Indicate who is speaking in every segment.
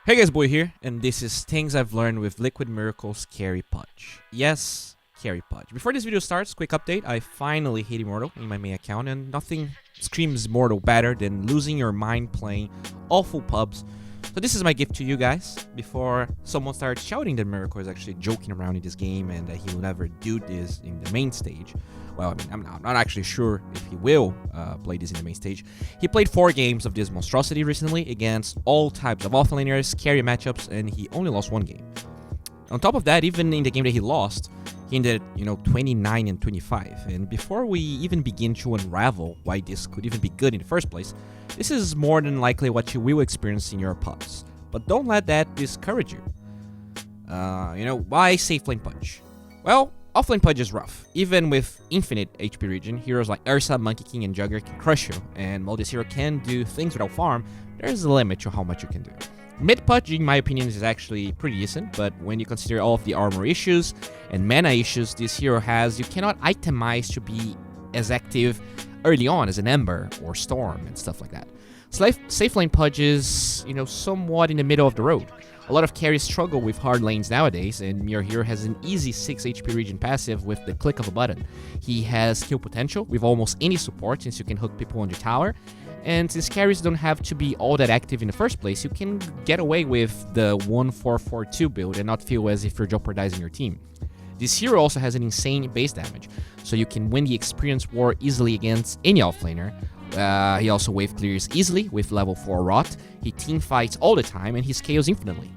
Speaker 1: Hey guys, Boy here, and this is Things I've Learned with Liquid.Miracle's Carry Pudge. Yes, Carry Pudge. Before this video starts, quick update, I finally hit Immortal in my main account, and nothing screams Immortal better than losing your mind playing awful pubs. So this is my gift to you guys, before someone starts shouting that Miracle is actually joking around in this game and that he will never do this in the main stage. Well, I mean, I'm not actually sure if he will play this in the main stage. He played 4 games of this monstrosity recently against all types of offlaners, carry matchups, and he only lost 1 game. On top of that, even in the game that he lost, he ended, 29 and 25. And before we even begin to unravel why this could even be good in the first place, this is more than likely what you will experience in your pubs. But don't let that discourage you. Why safe lane Pudge? Well, offlane Pudge is rough. Even with infinite HP regen, heroes like Ursa, Monkey King, and Jugger can crush you, and while this hero can do things without farm, there's a limit to how much you can do. Mid Pudge, in my opinion, is actually pretty decent, but when you consider all of the armor issues and mana issues this hero has, you cannot itemize to be as active early on as an Ember or Storm and stuff like that. Safe lane Pudge is, somewhat in the middle of the road. A lot of carries struggle with hard lanes nowadays, and your hero has an easy 6 HP regen passive with the click of a button. He has kill potential with almost any support since you can hook people on your tower, and since carries don't have to be all that active in the first place, you can get away with the 1-4-4-2 build and not feel as if you're jeopardizing your team. This hero also has an insane base damage, so you can win the experience war easily against any offlaner. He also wave clears easily with level 4 Rot, he team fights all the time, and he scales infinitely.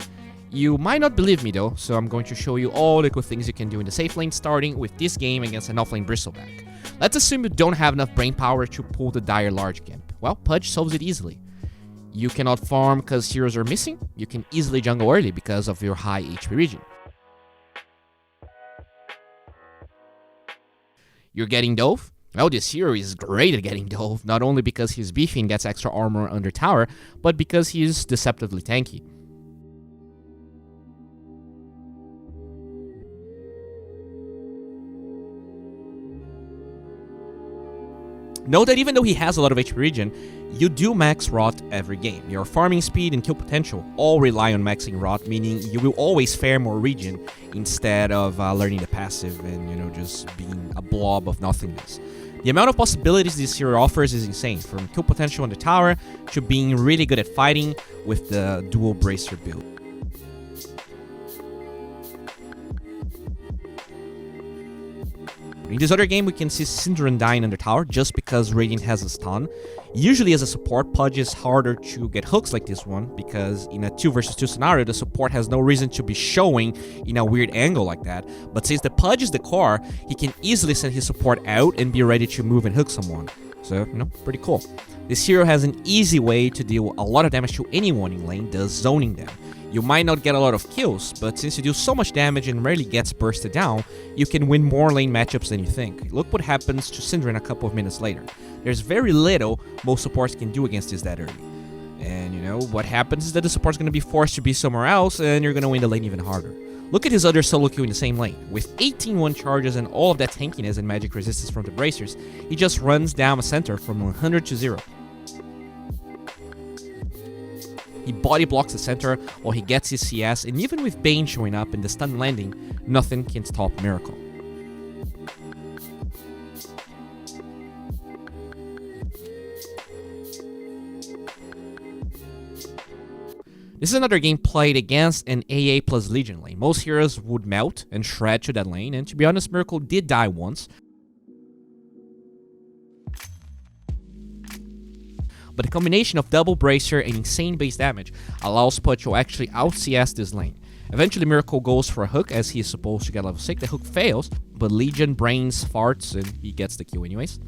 Speaker 1: You might not believe me though, so I'm going to show you all the good things you can do in the safe lane, starting with this game against an offlane Bristleback. Let's assume you don't have enough brain power to pull the Dire Large Gimp. Well, Pudge solves it easily. You cannot farm because heroes are missing, you can easily jungle early because of your high HP regen. You're getting Dove? Well, this hero is great at getting Dove, not only because he's beefy and gets extra armor under tower, but because he's deceptively tanky. Note that even though he has a lot of HP regen, you do max Rot every game. Your farming speed and kill potential all rely on maxing Rot, meaning you will always fare more regen instead of learning the passive and, just being a blob of nothingness. The amount of possibilities this hero offers is insane, from kill potential on the tower to being really good at fighting with the dual bracer build. In this other game, we can see Syndron dying under tower just because Radiant has a stun. Usually as a support, Pudge is harder to get hooks like this one because in a 2 versus 2 scenario, the support has no reason to be showing in a weird angle like that. But since the Pudge is the core, he can easily send his support out and be ready to move and hook someone. So, pretty cool. This hero has an easy way to deal a lot of damage to anyone in lane, thus zoning them. You might not get a lot of kills, but since you do so much damage and rarely gets bursted down, you can win more lane matchups than you think. Look what happens to Syndron a couple of minutes later. There's very little most supports can do against this that early. And what happens is that the support's going to be forced to be somewhere else, and you're going to win the lane even harder. Look at his other solo queue in the same lane. With 18-1 charges and all of that tankiness and magic resistance from the bracers, he just runs down a center from 100 to 0. He body blocks the center while he gets his CS, and even with Bane showing up and the stun landing, nothing can stop Miracle. This is another game played against an AA plus Legion lane. Most heroes would melt and shred to that lane, and to be honest, Miracle did die once. But the combination of double bracer and insane base damage allows Pudge to actually out-CS this lane. Eventually Miracle goes for a hook as he is supposed to get level 6, the hook fails, but Legion brains farts and he gets the kill anyways.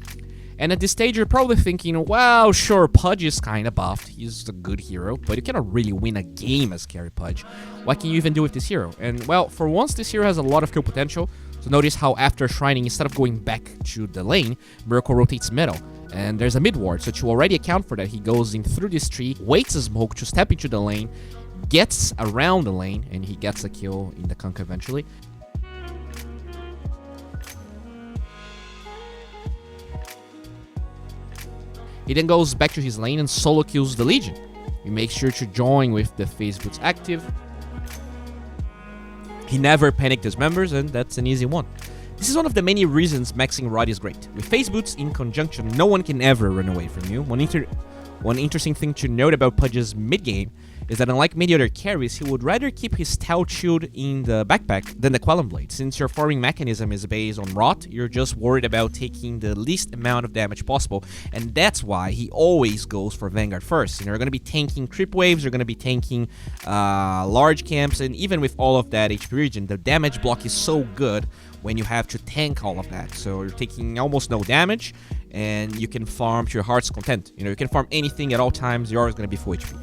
Speaker 1: And at this stage you're probably thinking, well sure, Pudge is kinda buffed, he's a good hero, but you cannot really win a game as carry Pudge. What can you even do with this hero? And well, for once this hero has a lot of kill potential, so notice how after shrining, instead of going back to the lane, Miracle rotates middle. And there's a mid ward, so to already account for that, he goes in through this tree, waits a smoke to step into the lane, gets around the lane, and he gets a kill in the Kunk eventually. He then goes back to his lane and solo kills the Legion. You make sure to join with the phase boots active. He never panicked his members, and that's an easy one. This is one of the many reasons maxing Rod is great. With phase boots in conjunction, no one can ever run away from you. One interesting thing to note about Pudge's mid-game is that unlike many other carries, he would rather keep his Stout Shield in the backpack than the Quellum Blade. Since your farming mechanism is based on rot, you're just worried about taking the least amount of damage possible, and that's why he always goes for Vanguard first. You're going to be tanking creep waves, you're going to be tanking large camps, and even with all of that HP regen, the damage block is so good when you have to tank all of that. So you're taking almost no damage, and you can farm to your heart's content. You can farm anything at all times, you're always going to be full HP.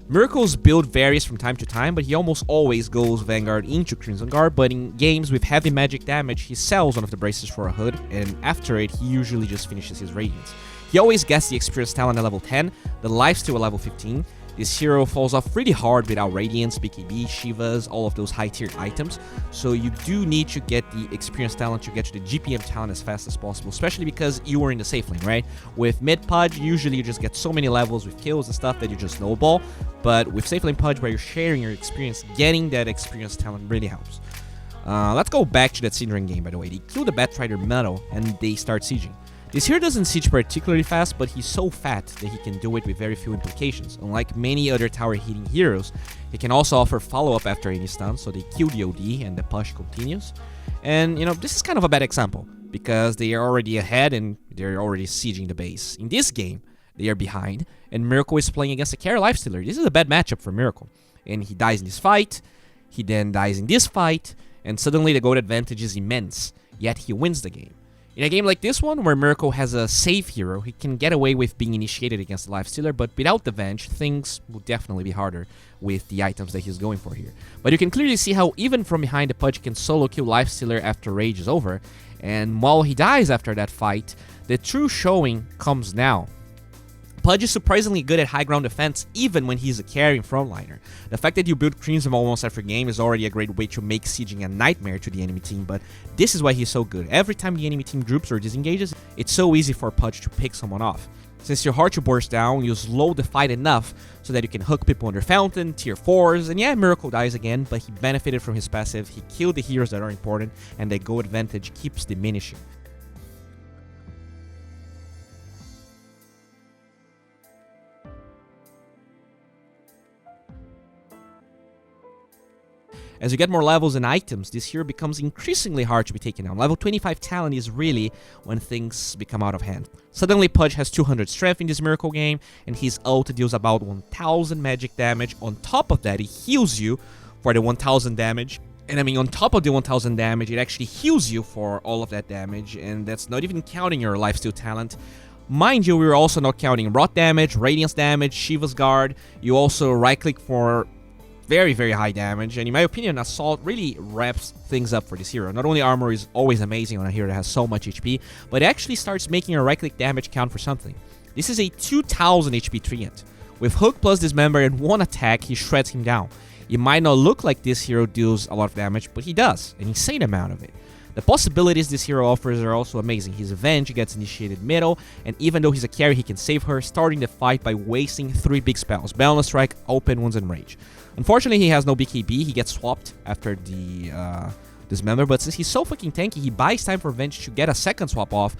Speaker 1: Miracle's build varies from time to time, but he almost always goes Vanguard into Crimson Guard, but in games with heavy magic damage, he sells one of the braces for a hood, and after it, he usually just finishes his Radiance. He always gets the Experience Talent at level 10, the Lifesteal at level 15. This hero falls off really hard without Radiance, BKB, Shivas, all of those high-tier items, so you do need to get the Experience Talent to get to the GPM talent as fast as possible, especially because you are in the safe lane, right? With mid-Pudge, usually you just get so many levels with kills and stuff that you just snowball, but with safe lane Pudge, where you're sharing your experience, getting that Experience Talent really helps. Let's go back to that Syndrome game, by the way. They kill the Batrider Metal, and they start sieging. This hero doesn't siege particularly fast, but he's so fat that he can do it with very few implications. Unlike many other tower hitting heroes, he can also offer follow-up after any stun, so they kill the OD and the push continues. And, this is kind of a bad example, because they are already ahead and they're already sieging the base. In this game, they are behind, and Miracle is playing against a carry lifestealer. This is a bad matchup for Miracle. And he dies in this fight, he then dies in this fight, and suddenly the gold advantage is immense, yet he wins the game. In a game like this one, where Miracle has a safe hero, he can get away with being initiated against the Lifestealer, but without the Venge, things will definitely be harder with the items that he's going for here. But you can clearly see how even from behind the Pudge can solo kill Lifestealer after Rage is over, and while he dies after that fight, the true showing comes now. Pudge is surprisingly good at high ground defense even when he's a carry frontliner. The fact that you build Crimson almost every game is already a great way to make sieging a nightmare to the enemy team, but this is why he's so good. Every time the enemy team groups or disengages, it's so easy for Pudge to pick someone off. Since your heart burst down, you slow the fight enough so that you can hook people under Fountain, tier 4s, and yeah, Miracle dies again, but he benefited from his passive, he killed the heroes that are important, and the go advantage keeps diminishing. As you get more levels and items, this hero becomes increasingly hard to be taken down. Level 25 talent is really when things become out of hand. Suddenly Pudge has 200 strength in this Miracle game, and his ult deals about 1000 magic damage. On top of that, he heals you for the 1000 damage. And I mean, on top of the 1000 damage, it actually heals you for all of that damage, and that's not even counting your lifesteal talent. Mind you, we're also not counting rot damage, radiance damage, Shiva's guard. You also right-click for very, very high damage, and in my opinion, Assault really wraps things up for this hero. Not only armor is always amazing on a hero that has so much HP, but it actually starts making your right-click damage count for something. This is a 2000 HP Treant. With Hook plus Dismember and one attack, he shreds him down. It might not look like this hero deals a lot of damage, but he does, an insane amount of it. The possibilities this hero offers are also amazing. His Avenge gets initiated middle, and even though he's a carry, he can save her, starting the fight by wasting 3 big spells: Balance Strike, Open Wounds, and Rage. Unfortunately, he has no BKB, he gets swapped after the Dismember, but since he's so fucking tanky, he buys time for Avenge to get a second swap off.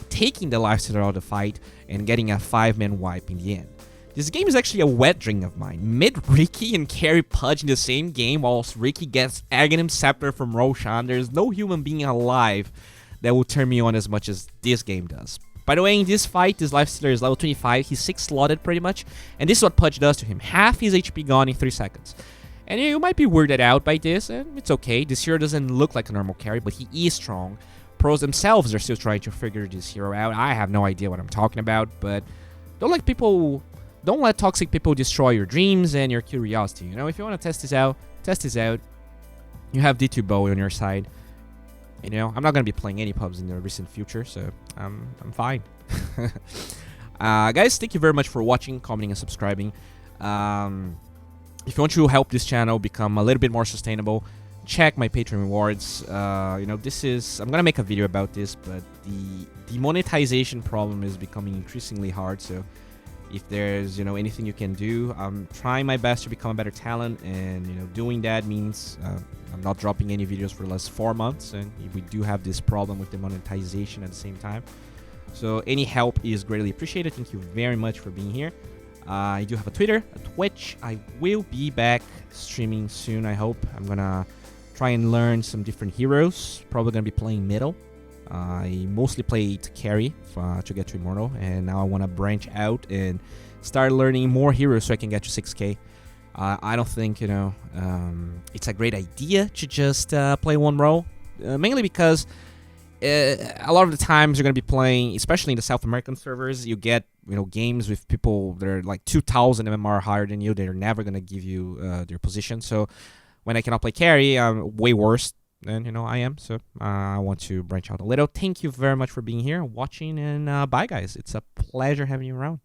Speaker 1: Taking the lifesteal out of the fight and getting a 5-man wipe in the end. This game is actually a wet dream of mine. Mid-Ricky and carry Pudge in the same game whilst Ricky gets Aghanim Scepter from Roshan. There's no human being alive that will turn me on as much as this game does. By the way, in this fight, this lifestealer is level 25, he's 6 slotted pretty much, and this is what Pudge does to him. Half his HP gone in 3 seconds. And you might be weirded out by this, and it's okay. This hero doesn't look like a normal carry, but he is strong. Pros themselves are still trying to figure this hero out. I have no idea what I'm talking about, but don't let toxic people destroy your dreams and your curiosity. If you want to test this out, You have D.Bowie on your side. I'm not going to be playing any pubs in the recent future, so I'm fine. Guys, thank you very much for watching, commenting, and subscribing. If you want to help this channel become a little bit more sustainable, check my Patreon rewards. I'm gonna make a video about this, but the demonetization problem is becoming increasingly hard. So if there's anything you can do, I'm trying my best to become a better talent, and doing that means I'm not dropping any videos for the last 4 months, and we do have this problem with demonetization at the same time. So any help is greatly appreciated. Thank you very much for being here. I do have a Twitter, a Twitch. I will be back streaming soon, I hope. I'm gonna try and learn some different heroes. Probably gonna be playing middle. I mostly played carry to get to Immortal, and now I want to branch out and start learning more heroes so I can get to 6k. I don't think it's a great idea to just play one role, mainly because a lot of the times you're going to be playing, especially in the South American servers, you get games with people that are like 2,000 MMR higher than you. They're never going to give you their position. So when I cannot play carry, I'm way worse than I am. So I want to branch out a little. Thank you very much for being here, watching, and bye guys. It's a pleasure having you around.